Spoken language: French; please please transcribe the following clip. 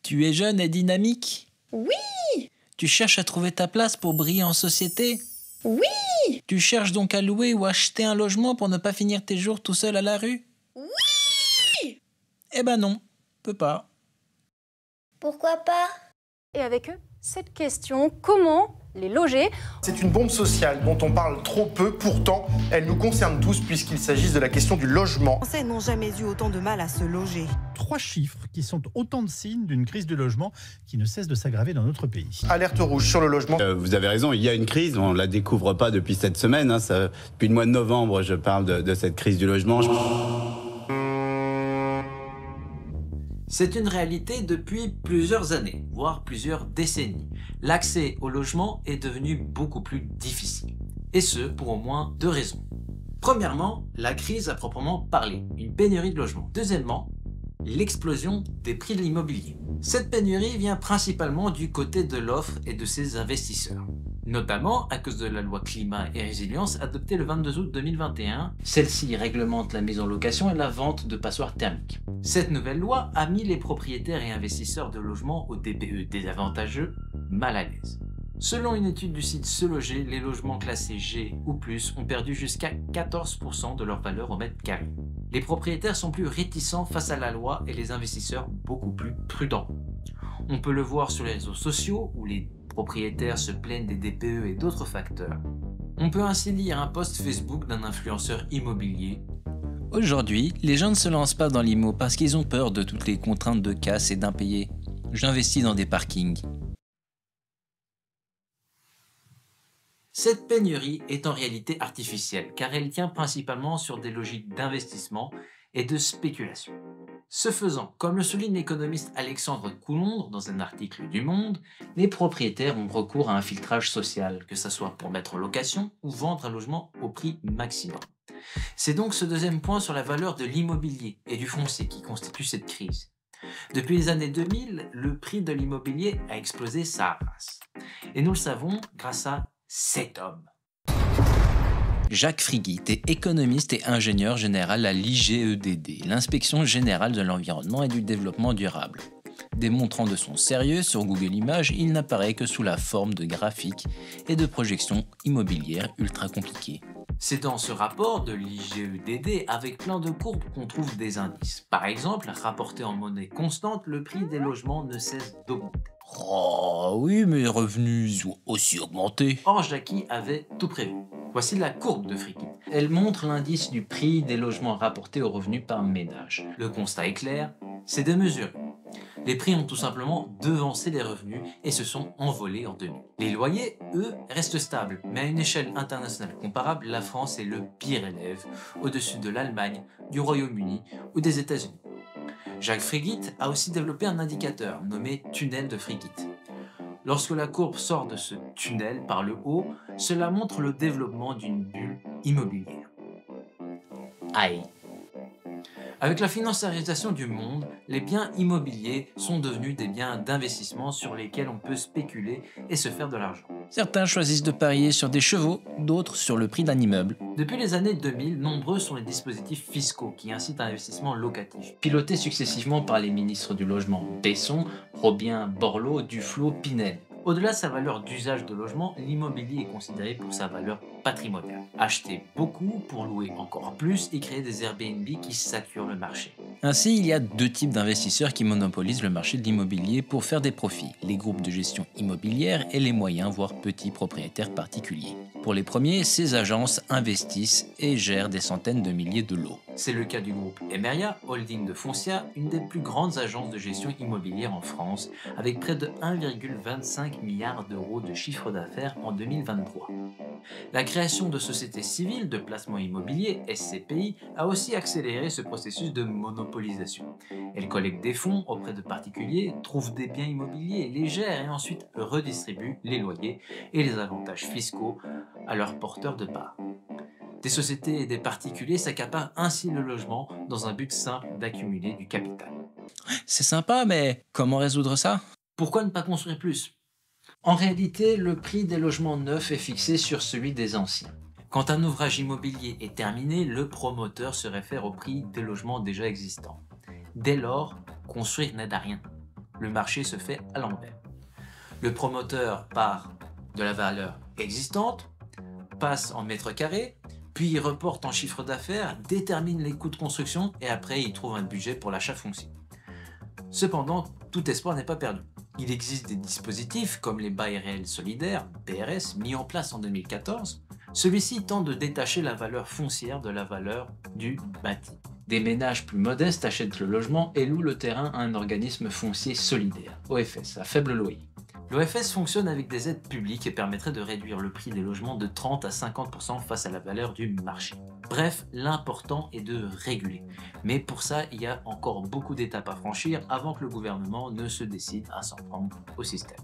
Tu es jeune et dynamique? Oui! Tu cherches à trouver ta place pour briller en société? Oui! Tu cherches donc à louer ou acheter un logement pour ne pas finir tes jours tout seul à la rue? Oui! Eh ben non, peut pas. Pourquoi pas? Et avec eux, cette question, comment les loger? C'est une bombe sociale dont on parle trop peu, pourtant elle nous concerne tous puisqu'il s'agit de la question du logement. Les Français n'ont jamais eu autant de mal à se loger. 3 chiffres qui sont autant de signes d'une crise du logement qui ne cesse de s'aggraver dans notre pays. Alerte rouge sur le logement. Vous avez raison, il y a une crise, on ne la découvre pas depuis cette semaine. Depuis le mois de novembre, je parle de cette crise du logement. C'est une réalité depuis plusieurs années, voire plusieurs décennies. L'accès au logement est devenu beaucoup plus difficile. Et ce, pour au moins 2 raisons. Premièrement, la crise à proprement parler, une pénurie de logements. Deuxièmement, l'explosion des prix de l'immobilier. Cette pénurie vient principalement du côté de l'offre et de ses investisseurs. Notamment à cause de la loi climat et résilience adoptée le 22 août 2021. Celle-ci réglemente la mise en location et la vente de passoires thermiques. Cette nouvelle loi a mis les propriétaires et investisseurs de logements au DPE désavantageux mal à l'aise. Selon une étude du site Se Loger, les logements classés G ou plus ont perdu jusqu'à 14% de leur valeur au mètre carré. Les propriétaires sont plus réticents face à la loi et les investisseurs beaucoup plus prudents. On peut le voir sur les réseaux sociaux où les propriétaires se plaignent des DPE et d'autres facteurs. On peut ainsi lire un post Facebook d'un influenceur immobilier. Aujourd'hui, les gens ne se lancent pas dans l'IMO parce qu'ils ont peur de toutes les contraintes de casse et d'impayés. J'investis dans des parkings. Cette pénurie est en réalité artificielle car elle tient principalement sur des logiques d'investissement et de spéculation. Ce faisant, comme le souligne l'économiste Alexandre Coulondre dans un article du Monde, les propriétaires ont recours à un filtrage social, que ce soit pour mettre en location ou vendre un logement au prix maximum. C'est donc ce deuxième point sur la valeur de l'immobilier et du foncier qui constitue cette crise. Depuis les années 2000, le prix de l'immobilier a explosé sa race. Et nous le savons grâce à cet homme. Jacques Friguit est économiste et ingénieur général à l'IGEDD, l'Inspection générale de l'environnement et du développement durable. Démontrant de son sérieux sur Google Images, il n'apparaît que sous la forme de graphiques et de projections immobilières ultra compliquées. C'est dans ce rapport de l'IGEDD avec plein de courbes qu'on trouve des indices. Par exemple, rapporté en monnaie constante, le prix des logements ne cesse d'augmenter. Oh oui, mais les revenus ont aussi augmenté. Or, Jackie avait tout prévu. Voici la courbe de Friguit. Elle montre l'indice du prix des logements rapportés aux revenus par ménage. Le constat est clair, c'est démesuré. Les prix ont tout simplement devancé les revenus et se sont envolés en 2000. Les loyers, eux, restent stables, mais à une échelle internationale comparable, la France est le pire élève, au-dessus de l'Allemagne, du Royaume-Uni ou des États-Unis. Jacques Friguit a aussi développé un indicateur nommé tunnel de Friguit. Lorsque la courbe sort de ce tunnel par le haut, cela montre le développement d'une bulle immobilière. Aïe. Avec la financiarisation du monde, les biens immobiliers sont devenus des biens d'investissement sur lesquels on peut spéculer et se faire de l'argent. Certains choisissent de parier sur des chevaux, d'autres sur le prix d'un immeuble. Depuis les années 2000, nombreux sont les dispositifs fiscaux qui incitent à l'investissement locatif, pilotés successivement par les ministres du Logement Besson, Robien, Borloo, Duflot, Pinel. Au-delà de sa valeur d'usage de logement, l'immobilier est considéré pour sa valeur patrimoniale. Acheter beaucoup pour louer encore plus et créer des Airbnb qui saturent le marché. Ainsi, il y a 2 types d'investisseurs qui monopolisent le marché de l'immobilier pour faire des profits, les groupes de gestion immobilière et les moyens voire petits propriétaires particuliers. Pour les premiers, ces agences investissent et gèrent des centaines de milliers de lots. C'est le cas du groupe Emeria, holding de Foncia, une des plus grandes agences de gestion immobilière en France, avec près de 1,25 milliard d'euros de chiffre d'affaires en 2023. La création de sociétés civiles de placement immobilier, SCPI, a aussi accéléré ce processus de monopolisation. Elle collecte des fonds auprès de particuliers, trouve des biens immobiliers, les gère et ensuite redistribue les loyers et les avantages fiscaux à leurs porteurs de parts. Des sociétés et des particuliers s'accaparent ainsi le logement dans un but simple d'accumuler du capital. C'est sympa, mais comment résoudre ça? Pourquoi ne pas construire plus? En réalité, le prix des logements neufs est fixé sur celui des anciens. Quand un ouvrage immobilier est terminé, le promoteur se réfère au prix des logements déjà existants. Dès lors, construire n'aide à rien. Le marché se fait à l'envers. Le promoteur part de la valeur existante, passe en mètres carrés, puis il reporte en chiffre d'affaires, détermine les coûts de construction et après il trouve un budget pour l'achat foncier. Cependant, tout espoir n'est pas perdu. Il existe des dispositifs comme les bails réels solidaires, BRS, mis en place en 2014. Celui-ci tente de détacher la valeur foncière de la valeur du bâti. Des ménages plus modestes achètent le logement et louent le terrain à un organisme foncier solidaire, OFS, à faible loyer. L'OFS fonctionne avec des aides publiques et permettrait de réduire le prix des logements de 30 à 50% face à la valeur du marché. Bref, l'important est de réguler. Mais pour ça, il y a encore beaucoup d'étapes à franchir avant que le gouvernement ne se décide à s'en prendre au système.